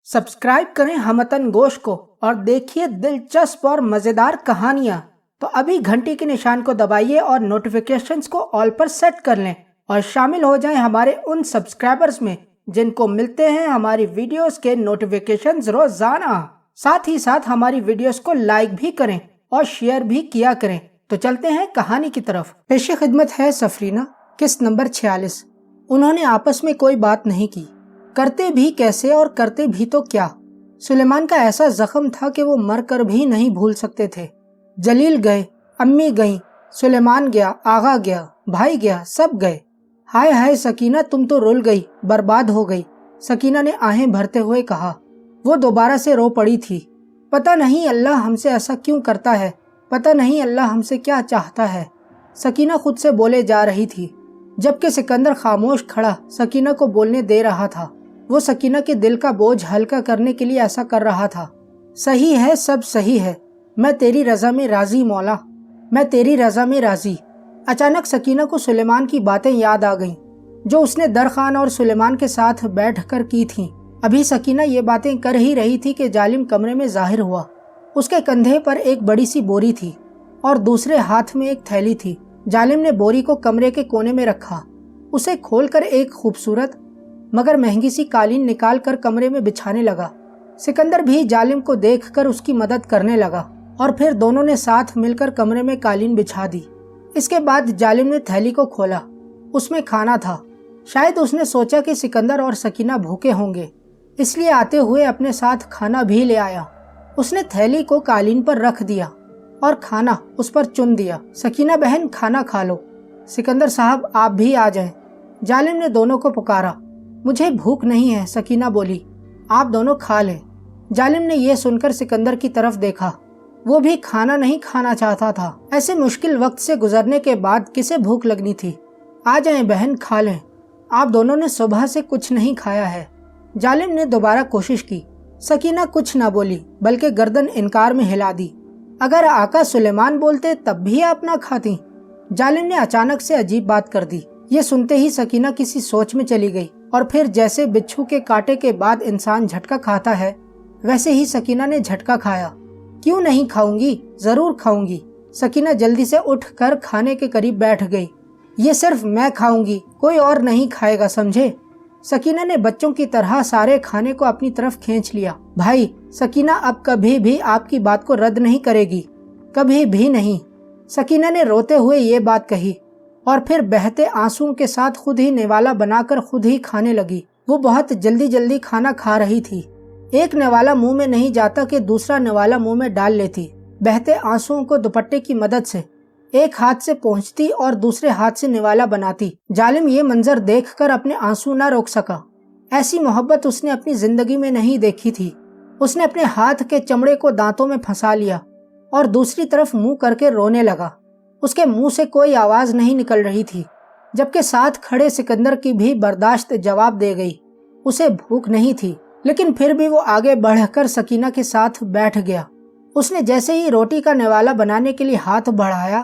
Subscribe करें हमतन गोश को और देखिए दिलचस्प और मज़ेदार कहानियाँ। तो अभी घंटी के निशान को दबाइए और नोटिफिकेशंस को ऑल पर सेट कर लें और शामिल हो जाएं हमारे उन सब्सक्राइबर्स में जिनको मिलते हैं हमारी वीडियोस के नोटिफिकेशंस रोजाना। साथ ही साथ हमारी वीडियोस को लाइक भी करें और शेयर भी किया करें। तो चलते हैं कहानी की तरफ। पेश खिदमत है सफरीना, किस्त नंबर 46। उन्होंने आपस में कोई बात नहीं की। करते भी कैसे और करते भी तो क्या। सुलेमान का ऐसा जख्म था कि वो मर कर भी नहीं भूल सकते थे। जलील गए, अम्मी गईं, सुलेमान गया, आगा गया, भाई गया, सब गए। हाय हाय सकीना, तुम तो रुल गई, बर्बाद हो गई, सकीना ने आहें भरते हुए कहा। वो दोबारा से रो पड़ी थी। पता नहीं अल्लाह हमसे ऐसा क्यों करता है, पता नहीं अल्लाह हमसे क्या चाहता है, सकीना खुद से बोले जा रही थी, जबकि सिकंदर खामोश खड़ा सकीना को बोलने दे रहा था। वो सकीना के दिल का बोझ हल्का करने के लिए ऐसा कर रहा था। सही है, सब सही है, मैं तेरी रजा में राजी मौला, मैं तेरी रजा में राजी। अचानक सकीना को सुलेमान की बातें याद आ गईं, जो उसने दरखान और सुलेमान के साथ बैठकर की थीं। अभी सकीना ये बातें कर ही रही थी कि जालिम कमरे में जाहिर हुआ। उसके कंधे पर एक बड़ी सी बोरी थी और दूसरे हाथ में एक थैली थी। जालिम ने बोरी को कमरे के कोने में रखा। उसे खोलकर एक खूबसूरत मगर महंगी सी कालीन निकाल कर कमरे में बिछाने लगा। सिकंदर भी जालिम को देखकर उसकी मदद करने लगा और फिर दोनों ने साथ मिलकर कमरे में कालीन बिछा दी। इसके बाद जालिम ने थैली को खोला। उसमें खाना था। शायद उसने सोचा कि सिकंदर और सकीना भूखे होंगे, इसलिए आते हुए अपने साथ खाना भी ले आया। उसने थैली को कालीन पर रख दिया और खाना उस पर चुन दिया। सकीना बहन, खाना खा लो। सिकंदर साहब, आप भी आ जाएं। जालिम ने दोनों को पुकारा। मुझे भूख नहीं है, सकीना बोली। आप दोनों खा लें। जालिम ने यह सुनकर सिकंदर की तरफ देखा। वो भी खाना नहीं खाना चाहता था। ऐसे मुश्किल वक्त से गुजरने के बाद किसे भूख लगनी थी। आ जाएं बहन, खा लें, आप दोनों ने सुबह से कुछ नहीं खाया है। जालिम ने दोबारा कोशिश की। सकीना कुछ न बोली, बल्कि गर्दन इनकार में हिला दी। अगर आका सुलेमान बोलते तब भी आप ना खाती। जालिम ने अचानक से अजीब बात कर दी। ये सुनते ही सकीना किसी सोच में चली गई और फिर जैसे बिच्छू के कांटे के बाद इंसान झटका खाता है, वैसे ही सकीना ने झटका खाया। क्यों नहीं खाऊंगी, जरूर खाऊंगी। सकीना जल्दी से उठकर खाने के करीब बैठ गई। ये सिर्फ मैं खाऊंगी, कोई और नहीं खाएगा, समझे। सकीना ने बच्चों की तरह सारे खाने को अपनी तरफ खींच लिया। भाई, सकीना अब कभी भी आपकी बात को रद्द नहीं करेगी, कभी भी नहीं। सकीना ने रोते हुए ये बात कही और फिर बहते आंसुओं के साथ खुद ही निवाला बनाकर खुद ही खाने लगी। वो बहुत जल्दी जल्दी खाना खा रही थी। एक निवाला मुंह में नहीं जाता कि दूसरा निवाला मुंह में डाल लेती। बहते आंसुओं को दुपट्टे की मदद से एक हाथ से पहुंचती और दूसरे हाथ से निवाला बनाती। जालिम ये मंजर देखकर अपने आंसू न रोक सका। ऐसी मोहब्बत उसने अपनी जिंदगी में नहीं देखी थी। उसने अपने हाथ के चमड़े को दांतों में फंसा लिया और दूसरी तरफ मुंह करके रोने लगा। उसके मुंह से कोई आवाज नहीं निकल रही थी, जबकि साथ खड़े सिकंदर की भी बर्दाश्त जवाब दे गई। उसे भूख नहीं थी, लेकिन फिर भी वो आगे बढ़कर सकीना के साथ बैठ गया। उसने जैसे ही रोटी का निवाला बनाने के लिए हाथ बढ़ाया,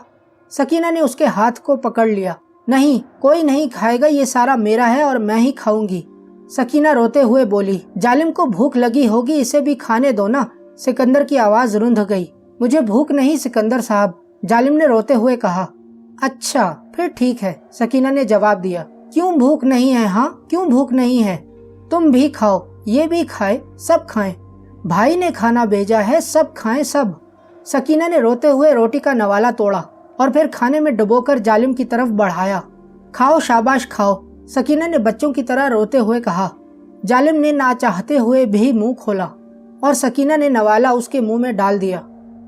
सकीना ने उसके हाथ को पकड़ लिया। नहीं, कोई नहीं खाएगा, ये सारा मेरा है और मैं ही खाऊंगी, सकीना रोते हुए बोली। जालिम को भूख लगी होगी, इसे भी खाने दो ना। सिकंदर की आवाज रुंध गई। मुझे भूख नहीं सिकंदर साहब, जालिम ने रोते हुए कहा। अच्छा, फिर ठीक है, सकीना ने जवाब दिया। क्यों भूख नहीं है? हाँ, क्यों भूख नहीं है? तुम भी खाओ, ये भी खाए, सब खाएं। भाई ने खाना भेजा है, सब खाएं, सब। सकीना ने रोते हुए रोटी का नवाला तोड़ा और फिर खाने में डुबोकर जालिम की तरफ बढ़ाया। खाओ, शाबाश खाओ, सकीना ने बच्चों की तरह रोते हुए कहा। जालिम ने ना चाहते हुए भी मुंह खोला और सकीना ने नवाला उसके मुंह में डाल दिया।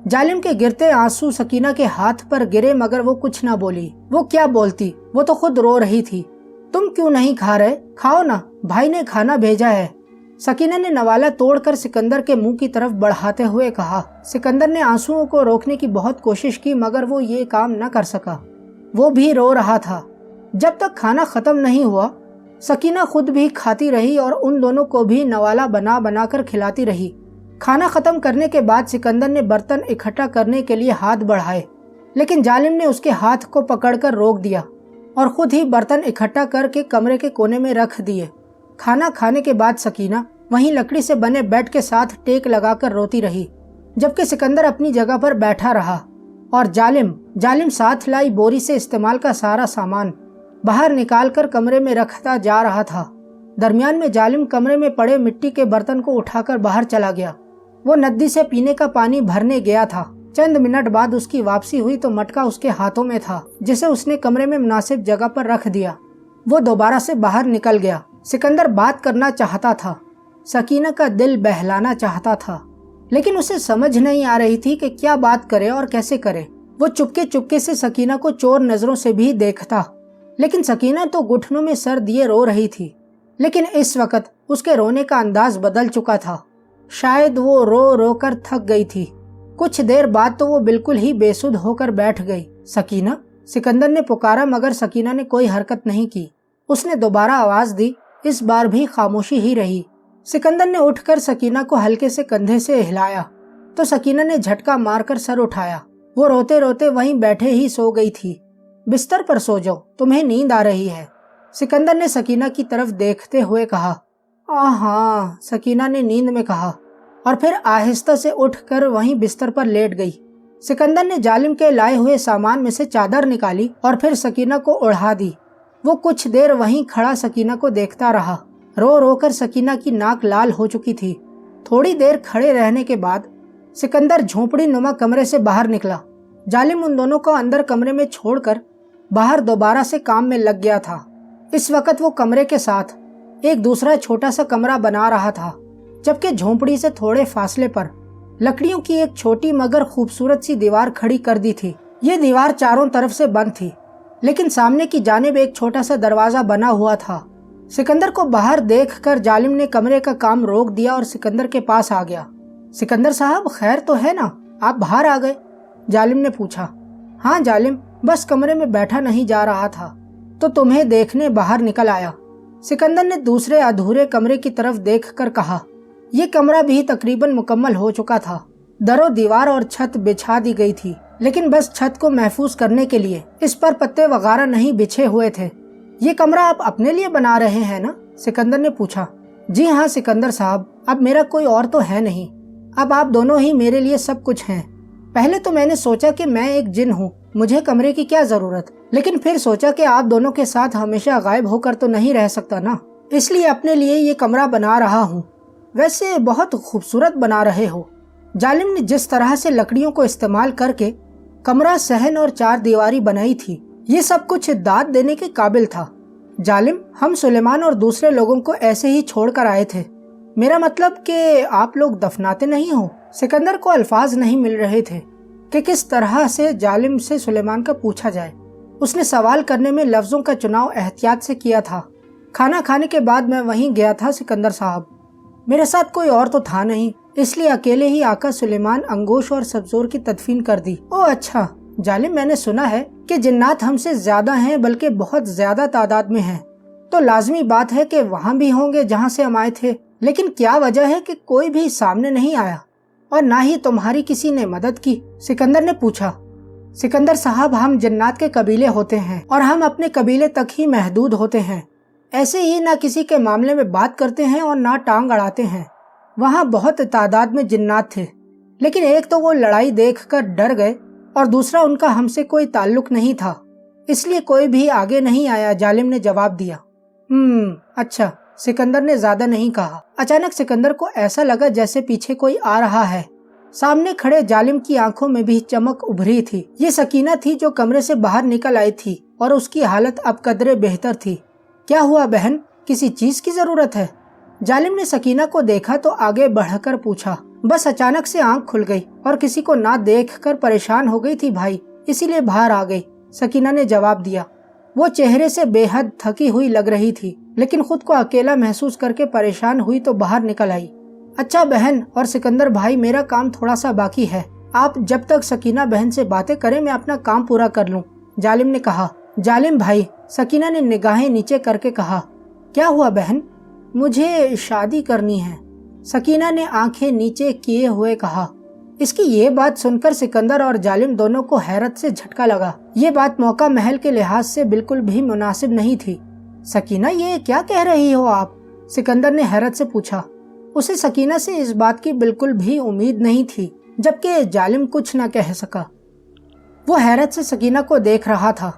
जालिम के गिरते आंसू सकीना के हाथ पर गिरे, मगर वो कुछ ना बोली। वो क्या बोलती, वो तो खुद रो रही थी। तुम क्यों नहीं खा रहे? खाओ ना, भाई ने खाना भेजा है, सकीना ने नवाला तोड़कर सिकंदर के मुंह की तरफ बढ़ाते हुए कहा। सिकंदर ने आंसुओं को रोकने की बहुत कोशिश की, मगर वो ये काम न कर सका। वो भी रो रहा था। जब तक खाना खत्म नहीं हुआ, सकीना खुद भी खाती रही और उन दोनों को भी नवाला बना बना कर खिलाती रही। खाना खत्म करने के बाद सिकंदर ने बर्तन इकट्ठा करने के लिए हाथ बढ़ाए, लेकिन जालिम ने उसके हाथ को पकड़कर रोक दिया और खुद ही बर्तन इकट्ठा करके कमरे के कोने में रख दिए। खाना खाने के बाद सकीना वहीं लकड़ी से बने बेड के साथ टेक लगाकर रोती रही, जबकि सिकंदर अपनी जगह पर बैठा रहा और जालिम साथ लाई बोरी से इस्तेमाल का सारा सामान बाहर निकालकर कमरे में रखता जा रहा था। दरमियान में जालिम कमरे में पड़े मिट्टी के बर्तन को उठाकर बाहर चला गया। वो नदी से पीने का पानी भरने गया था। चंद मिनट बाद उसकी वापसी हुई तो मटका उसके हाथों में था, जिसे उसने कमरे में मुनासिब जगह पर रख दिया। वो दोबारा से बाहर निकल गया। सिकंदर बात करना चाहता था, सकीना का दिल बहलाना चाहता था, लेकिन उसे समझ नहीं आ रही थी कि क्या बात करे और कैसे करे। वो चुपके चुपके से सकीना को चोर नजरों से भी देखता, लेकिन सकीना तो घुटनों में सर दिए रो रही थी। लेकिन इस वक्त उसके रोने का अंदाज बदल चुका था। शायद वो रो रो कर थक गई थी। कुछ देर बाद तो वो बिल्कुल ही बेसुध होकर बैठ गई। सकीना, सिकंदर ने पुकारा, मगर सकीना ने कोई हरकत नहीं की। उसने दोबारा आवाज दी, इस बार भी खामोशी ही रही। सिकंदर ने उठकर सकीना को हल्के से कंधे से हिलाया तो सकीना ने झटका मारकर सर उठाया। वो रोते रोते वहीं बैठे ही सो गई थी। बिस्तर पर सो जाओ, तुम्हें नींद आ रही है, सिकंदर ने सकीना की तरफ देखते हुए कहा। हाँ, सकीना ने नींद में कहा और फिर आहिस्ता से उठकर वहीं बिस्तर पर लेट गई। सिकंदर ने जालिम के लाए हुए सामान में से चादर निकाली और फिर सकीना को ओढ़ा दी। वो कुछ देर वहीं खड़ा सकीना को देखता रहा। रो रो कर सकीना की नाक लाल हो चुकी थी। थोड़ी देर खड़े रहने के बाद सिकंदर झोंपड़ी नुमा कमरे से बाहर निकला। जालिम उन दोनों को अंदर कमरे में छोड़कर बाहर दोबारा से काम में लग गया था। इस वक्त वो कमरे के साथ एक दूसरा छोटा सा कमरा बना रहा था, जबकि झोंपड़ी से थोड़े फासले पर लकड़ियों की एक छोटी मगर खूबसूरत सी दीवार खड़ी कर दी थी। ये दीवार चारों तरफ से बंद थी, लेकिन सामने की जानिब एक छोटा सा दरवाजा बना हुआ था। सिकंदर को बाहर देखकर जालिम ने कमरे का काम रोक दिया और सिकंदर के पास आ गया। सिकंदर साहब, खैर तो है ना, आप बाहर आ गए? जालिम ने पूछा। हाँ जालिम, बस कमरे में बैठा नहीं जा रहा था तो तुम्हें देखने बाहर निकल आया, सिकंदर ने दूसरे अधूरे कमरे की तरफ देखकर कहा। ये कमरा भी तकरीबन मुकम्मल हो चुका था। दरो दीवार और छत बिछा दी गई थी, लेकिन बस छत को महफूज करने के लिए। इस पर पत्ते वगैरह नहीं बिछे हुए थे। ये कमरा आप अपने लिए बना रहे हैं ना? सिकंदर ने पूछा। जी हाँ सिकंदर साहब, अब मेरा कोई और तो है नहीं। अब आप दोनों ही मेरे लिए सब कुछ हैं। पहले तो मैंने सोचा कि मैं एक जिन हूँ, मुझे कमरे की क्या जरूरत, लेकिन फिर सोचा कि आप दोनों के साथ हमेशा गायब होकर तो नहीं रह सकता ना, इसलिए अपने लिए ये कमरा बना रहा हूँ। वैसे बहुत खूबसूरत बना रहे हो। जालिम ने जिस तरह से लकड़ियों को इस्तेमाल करके कमरा, सहन और चार दीवारी बनाई थी, ये सब कुछ दाद देने के काबिल था। जालिम, हम सुलेमान और दूसरे लोगों को ऐसे ही छोड़कर आए थे। मेरा मतलब कि आप लोग दफनाते नहीं हो। सिकंदर को अल्फाज नहीं मिल रहे थे कि किस तरह से जालिम से सुलेमान का पूछा जाए। उसने सवाल करने में लफ्जों का चुनाव एहतियात से किया था। खाना खाने के बाद मैं वहीं गया था सिकंदर साहब, मेरे साथ कोई और तो था नहीं, इसलिए अकेले ही आकर सुलेमान, अंगोश और सब्जोर की तदफीन कर दी। ओह अच्छा जालिम, मैंने सुना है कि जिन्नात हमसे ज्यादा हैं, बल्कि बहुत ज्यादा तादाद में हैं, तो लाजमी बात है कि वहाँ भी होंगे जहाँ से हम आए थे। लेकिन क्या वजह है कि कोई भी सामने नहीं आया और ना ही तुम्हारी किसी ने मदद की? सिकंदर ने पूछा। सिकंदर साहब, हम जिन्नात के कबीले होते हैं और हम अपने कबीले तक ही महदूद होते हैं। ऐसे ही ना किसी के मामले में बात करते हैं और ना टांग अड़ाते हैं। वहाँ बहुत तादाद में जिन्नात थे, लेकिन एक तो वो लड़ाई देखकर डर गए और दूसरा उनका हमसे कोई ताल्लुक नहीं था, इसलिए कोई भी आगे नहीं आया, जालिम ने जवाब दिया। अच्छा, सिकंदर ने ज्यादा नहीं कहा। अचानक सिकंदर को ऐसा लगा जैसे पीछे कोई आ रहा है। सामने खड़े जालिम की आंखों में भी चमक उभरी थी। ये सकीना थी जो कमरे से बाहर निकल आई थी और उसकी हालत अब कदरे बेहतर थी। क्या हुआ बहन, किसी चीज की जरूरत है? जालिम ने सकीना को देखा तो आगे बढ़कर पूछा। बस अचानक से आंख खुल गई और किसी को ना देखकर परेशान हो गई थी भाई, इसीलिए बाहर आ गई, सकीना ने जवाब दिया। वो चेहरे से बेहद थकी हुई लग रही थी, लेकिन खुद को अकेला महसूस करके परेशान हुई तो बाहर निकल आई। अच्छा बहन और सिकंदर भाई, मेरा काम थोड़ा सा बाकी है, आप जब तक सकीना बहन से बातें करें मैं अपना काम पूरा कर लूं, जालिम ने कहा। जालिम भाई, सकीना ने निगाहें नीचे करके कहा। क्या हुआ बहन? मुझे शादी करनी है, सकीना ने आंखें नीचे किए हुए कहा। इसकी ये बात सुनकर सिकंदर और जालिम दोनों को हैरत से झटका लगा। ये बात मौका महल के लिहाज से बिल्कुल भी मुनासिब नहीं थी। सकीना, ये क्या कह रही हो आप? सिकंदर ने हैरत से पूछा। उसे सकीना से इस बात की बिल्कुल भी उम्मीद नहीं थी, जबकि जालिम कुछ न कह सका। वो हैरत से सकीना को देख रहा था।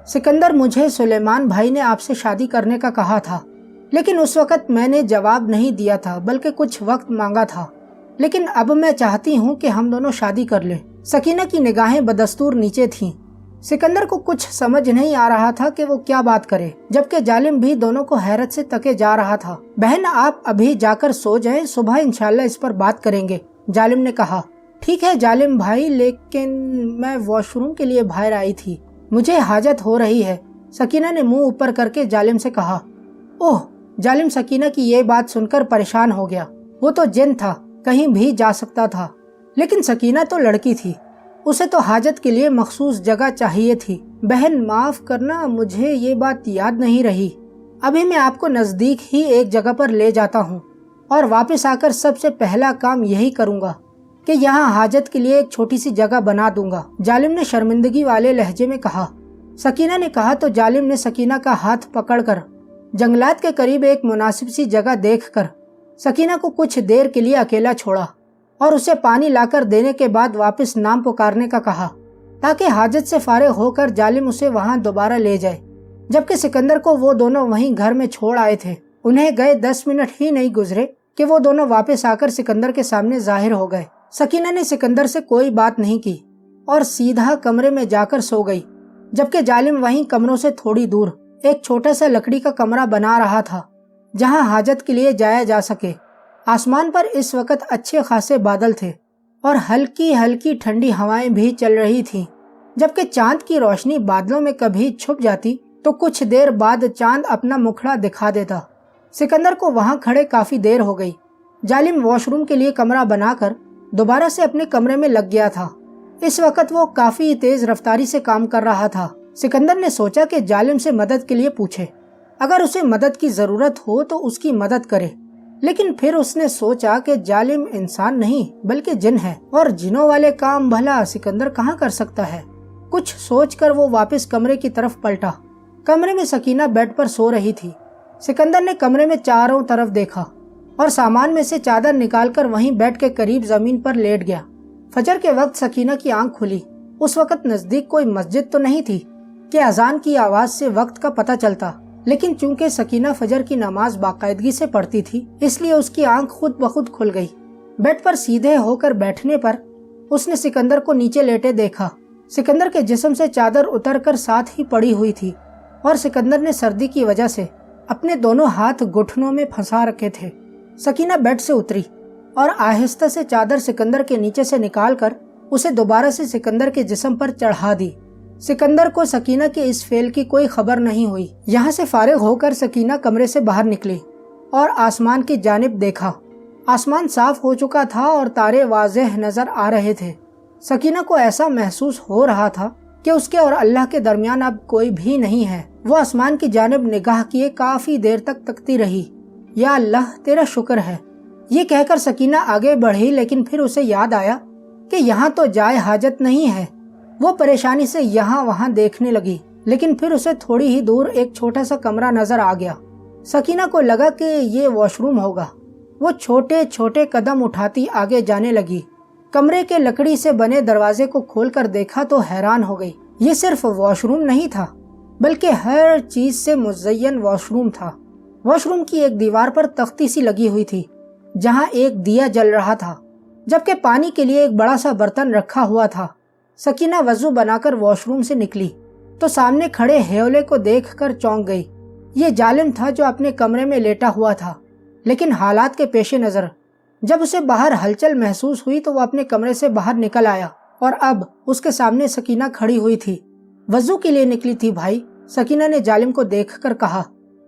सिकंदर, मुझे सुलेमान भाई ने आपसे शादी करने का कहा था, लेकिन उस वक्त मैंने जवाब नहीं दिया था, बल्कि कुछ वक्त मांगा था। लेकिन अब मैं चाहती हूँ कि हम दोनों शादी कर लें। सकीना की निगाहें बदस्तूर नीचे थीं। सिकंदर को कुछ समझ नहीं आ रहा था कि वो क्या बात करे, जबकि जालिम भी दोनों को हैरत से तके जा रहा था। बहन, आप अभी जाकर सो जाएं, सुबह इंशाल्लाह इस पर बात करेंगे, जालिम ने कहा। ठीक है जालिम भाई, लेकिन मैं वॉशरूम के लिए बाहर आई थी, मुझे हाजत हो रही है, सकीना ने मुंह ऊपर करके जालिम से कहा। ओह, जालिम सकीना की ये बात सुनकर परेशान हो गया। वो तो जिन था, कहीं भी जा सकता था, लेकिन सकीना तो लड़की थी, उसे तो हाजत के लिए मखसूस जगह चाहिए थी। बहन माफ करना, मुझे ये बात याद नहीं रही। अभी मैं आपको नजदीक ही एक जगह पर ले जाता हूँ और वापस आकर सबसे पहला काम यही करूँगा कि यहाँ हाजत के लिए एक छोटी सी जगह बना दूंगा, जालिम ने शर्मिंदगी वाले लहजे में कहा। सकीना ने कहा तो जालिम ने सकीना का हाथ पकड़कर जंगलात के करीब एक मुनासिब सी जगह देखकर सकीना को कुछ देर के लिए अकेला छोड़ा और उसे पानी लाकर देने के बाद वापस नाम पुकारने का कहा, ताकि हाजत से फारिग होकर जालिम उसे वहां दोबारा ले जाए। जबकि सिकंदर को वो दोनों वहीं घर में छोड़ आए थे। उन्हें गए 10 मिनट ही नहीं गुजरे कि वो दोनों वापस आकर सिकंदर के सामने जाहिर हो गए। सकीना ने सिकंदर से कोई बात नहीं की और सीधा कमरे में जाकर सो गई, जबकि जालिम वहीं कमरों से थोड़ी दूर एक छोटा सा लकड़ी का कमरा बना रहा था, जहां हाजत के लिए जाया जा सके। आसमान पर इस वक्त अच्छे खासे बादल थे और हल्की हल्की ठंडी हवाएं भी चल रही थीं। जबकि चांद की रोशनी बादलों में कभी छुप जाती तो कुछ देर बाद चांद अपना मुखड़ा दिखा देता। सिकंदर को वहां खड़े काफी देर हो गई। जालिम वॉशरूम के लिए कमरा बनाकर दोबारा से अपने कमरे में लग गया था। इस वक्त वो काफी तेज रफ्तारी से काम कर रहा था। सिकंदर ने सोचा कि जालिम से मदद के लिए पूछे, अगर उसे मदद की जरूरत हो तो उसकी मदद करे। लेकिन फिर उसने सोचा कि जालिम इंसान नहीं बल्कि जिन है और जिनों वाले काम भला सिकंदर कहाँ कर सकता है। कुछ सोचकर वो वापस कमरे की तरफ पलटा। कमरे में सकीना बेड पर सो रही थी। सिकंदर ने कमरे में चारों तरफ देखा और सामान में से चादर निकालकर वहीं बेड के करीब जमीन पर लेट गया। फजर के वक्त सकीना की आंख खुली। उस वक्त नजदीक कोई मस्जिद तो नहीं थी कि अजान की आवाज से वक्त का पता चलता, लेकिन चूंकि सकीना फजर की नमाज बाकायदगी से पढ़ती थी, इसलिए उसकी आंख खुद ब खुद खुल गई। बेड पर सीधे होकर बैठने पर उसने सिकंदर को नीचे लेटे देखा। सिकंदर के जिस्म से चादर उतरकर साथ ही पड़ी हुई थी और सिकंदर ने सर्दी की वजह से अपने दोनों हाथ घुटनों में फंसा रखे थे। सकीना बेड से उतरी और आहिस्ता से चादर सिकंदर के नीचे से निकालकर उसे दोबारा से सिकंदर के जिस्म पर चढ़ा दी। सिकंदर को सकीना के इस फेल की कोई खबर नहीं हुई। यहाँ से फारिग होकर सकीना कमरे से बाहर निकली और आसमान की जानिब देखा। आसमान साफ हो चुका था और तारे वाज़ेह नजर आ रहे थे। सकीना को ऐसा महसूस हो रहा था कि उसके और अल्लाह के दरमियान अब कोई भी नहीं है। वो आसमान की जानिब निगाह किए काफी देर तक तकती रही। या अल्लाह, तेरा शुक्र है, ये कहकर सकीना आगे बढ़ी, लेकिन फिर उसे याद आया कि यहाँ तो जाए हाजत नहीं है। वो परेशानी से यहाँ वहाँ देखने लगी, लेकिन फिर उसे थोड़ी ही दूर एक छोटा सा कमरा नजर आ गया। सकीना को लगा कि ये वॉशरूम होगा। वो छोटे छोटे कदम उठाती आगे जाने लगी। कमरे के लकड़ी से बने दरवाजे को खोलकर देखा तो हैरान हो गई। ये सिर्फ वॉशरूम नहीं था, बल्कि हर चीज से मुज़य्यन वॉशरूम था। वॉशरूम की एक दीवार पर तख्ती सी लगी हुई थी, जहाँ एक दिया जल रहा था, जबकि पानी के लिए एक बड़ा सा बर्तन रखा हुआ था। सकीना वजू बनाकर वॉशरूम से निकली तो सामने खड़े हेवले को देखकर चौंक गई। ये जालिम था जो अपने कमरे में लेटा हुआ था, लेकिन हालात के पेशे नजर जब उसे बाहर हलचल महसूस हुई तो वो अपने कमरे से बाहर निकल आया और अब उसके सामने सकीना खड़ी हुई थी। वजू के लिए निकली थी भाई, सकीना ने जालिम को देखकर कहा।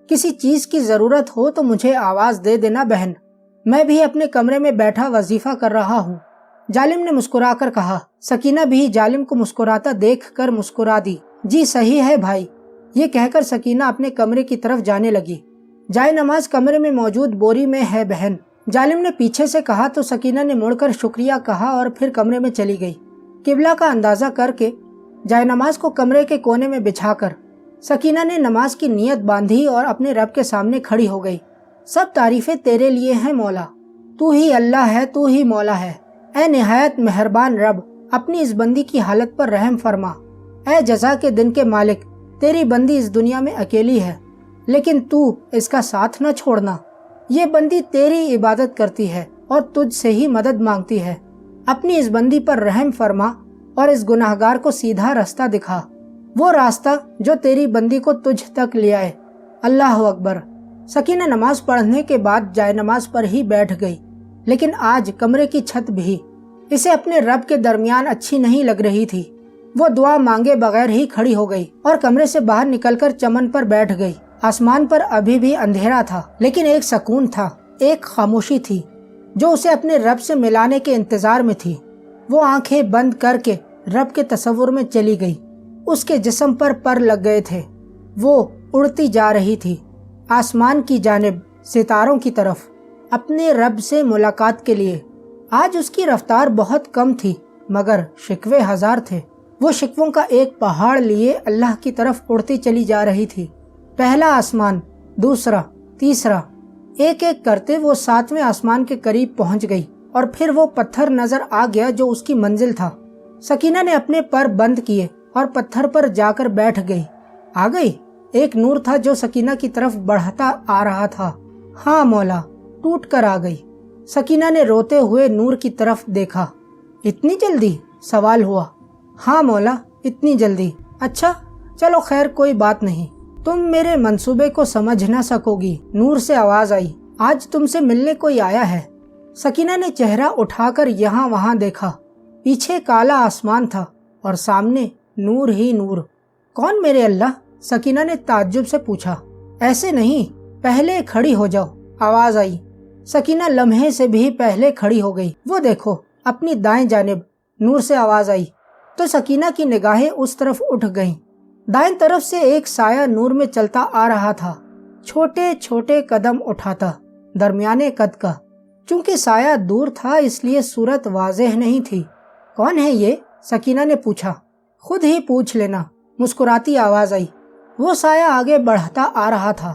किसी चीज की जरूरत हो तो मुझे आवाज दे देना बहन, मैं भी अपने कमरे में बैठा वजीफा कर रहा हूँ, जालिम ने मुस्कुराकर कहा। सकीना भी जालिम को मुस्कुराता देखकर मुस्कुरा दी। जी सही है भाई, ये कहकर सकीना अपने कमरे की तरफ जाने लगी। जाए नमाज कमरे में मौजूद बोरी में है बहन, जालिम ने पीछे से कहा तो सकीना ने मुड़कर शुक्रिया कहा और फिर कमरे में चली गई। किबला का अंदाजा करके जाए नमाज को कमरे के कोने में बिछाकर सकीना ने नमाज की नीयत बांधी और अपने रब के सामने खड़ी हो गई। सब तारीफें तेरे लिए हैं मौला, تو ہی اللہ ہے، تو ہی مولا ہے۔ اے نہایت مہربان رب، اپنی اس بندی کی حالت پر رحم فرما۔ اے جزا کے دن کے مالک، تیری بندی اس دنیا میں اکیلی ہے، لیکن تو اس کا ساتھ نہ چھوڑنا۔ یہ بندی تیری عبادت کرتی ہے اور تجھ سے ہی مدد مانگتی ہے۔ اپنی اس بندی پر رحم فرما اور اس گناہگار کو سیدھا راستہ دکھا، وہ راستہ جو تیری بندی کو تجھ تک لے آئے۔ اللہ اکبر۔ سکینہ نماز پڑھنے کے بعد جائے نماز پر ہی بیٹھ گئی، لیکن آج کمرے کی چھت بھی اسے اپنے رب کے درمیان اچھی نہیں لگ رہی تھی۔ وہ دعا مانگے بغیر ہی کھڑی ہو گئی اور کمرے سے باہر نکل کر چمن پر بیٹھ گئی۔ آسمان پر ابھی بھی اندھیرا تھا، لیکن ایک سکون تھا، ایک خاموشی تھی جو اسے اپنے رب سے ملانے کے انتظار میں تھی۔ وہ آنکھیں بند کر کے رب کے تصور میں چلی گئی۔ اس کے جسم پر لگ گئے تھے، وہ اڑتی جا رہی تھی آسمان کی جانب، ستاروں کی طرف، اپنے رب سے ملاقات کے لیے۔ آج اس کی رفتار بہت کم تھی، مگر شکوے ہزار تھے۔ وہ شکووں کا ایک پہاڑ لیے اللہ کی طرف اڑتی چلی جا رہی تھی۔ پہلا آسمان، دوسرا، تیسرا، ایک ایک کرتے وہ 7ویں آسمان کے قریب پہنچ گئی، اور پھر وہ پتھر نظر آ گیا جو اس کی منزل تھا۔ سکینہ نے اپنے پر بند کیے اور پتھر پر جا کر بیٹھ گئی۔ آ گئی؟ ایک نور تھا جو سکینہ کی طرف بڑھتا آ رہا تھا۔ ہاں مولا، ٹوٹ کر آ گئی۔ سکینہ نے روتے ہوئے نور کی طرف دیکھا۔ اتنی جلدی؟ سوال ہوا۔ ہاں مولا، اتنی جلدی۔ اچھا چلو خیر، کوئی بات نہیں، تم میرے منصوبے کو سمجھ نہ سکو گی۔ نور سے آواز آئی، آج تم سے ملنے کوئی آیا ہے۔ سکینہ نے چہرہ اٹھا کر یہاں وہاں دیکھا۔ پیچھے کالا آسمان تھا اور سامنے نور ہی نور۔ کون میرے اللہ؟ سکینہ نے تعجب سے پوچھا۔ ایسے نہیں، پہلے کھڑی ہو جاؤ، آواز آئی۔ سکینہ لمحے سے بھی پہلے کھڑی ہو گئی۔ وہ دیکھو، اپنی دائیں جانب، نور سے آواز آئی تو سکینہ کی نگاہیں اس طرف اٹھ گئیں۔ دائیں طرف سے ایک سایہ نور میں چلتا آ رہا تھا، چھوٹے چھوٹے قدم اٹھاتا، درمیانے قد کا۔ چونکہ سایہ دور تھا اس لیے صورت واضح نہیں تھی۔ کون ہے یہ؟ سکینہ نے پوچھا۔ خود ہی پوچھ لینا، مسکراتی آواز آئی۔ وہ سایہ آگے بڑھتا آ رہا تھا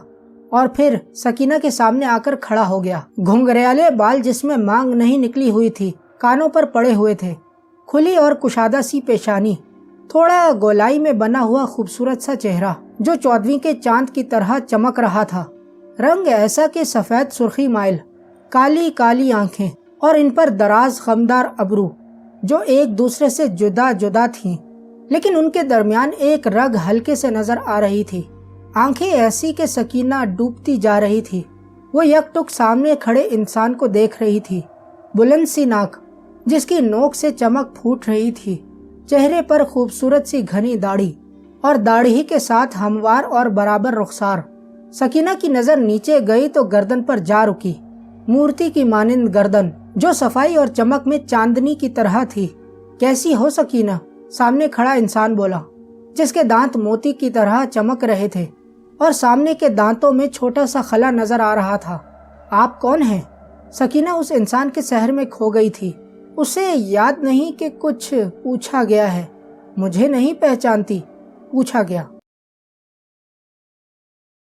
اور پھر سکینہ کے سامنے آ کر کھڑا ہو گیا۔ گھنگریالے بال جس میں مانگ نہیں نکلی ہوئی تھی کانوں پر پڑے ہوئے تھے، کھلی اور کشادہ سی پیشانی، تھوڑا گولائی میں بنا ہوا خوبصورت سا چہرہ جو 14ویں کے چاند کی طرح چمک رہا تھا۔ رنگ ایسا کہ سفید سرخی مائل، کالی کالی آنکھیں اور ان پر دراز خمدار ابرو جو ایک دوسرے سے جدا جدا تھیں، لیکن ان کے درمیان ایک رگ ہلکے سے نظر آ رہی تھی۔ آنکھیں ایسی کہ سکینہ ڈوبتی جا رہی تھی۔ وہ یک ٹک سامنے کھڑے انسان کو دیکھ رہی تھی۔ بلند سی ناک جس کی نوک سے چمک پھوٹ رہی تھی، چہرے پر خوبصورت سی گھنی داڑھی اور داڑھی کے ساتھ ہموار اور برابر رخسار۔ سکینہ کی نظر نیچے گئی تو گردن پر جا رکی، مورتی کی مانند گردن جو صفائی اور چمک میں چاندنی کی طرح تھی۔ کیسی ہو سکینہ؟ سامنے کھڑا انسان بولا، جس کے دانت موتی کی طرح چمک رہے تھے اور سامنے کے دانتوں میں چھوٹا سا خلا نظر آ رہا تھا۔ آپ کون ہیں؟ سکینہ اس انسان کے سحر میں کھو گئی تھی۔ اسے یاد نہیں کہ کچھ پوچھا گیا ہے۔ مجھے نہیں پہچانتی؟ پوچھا گیا۔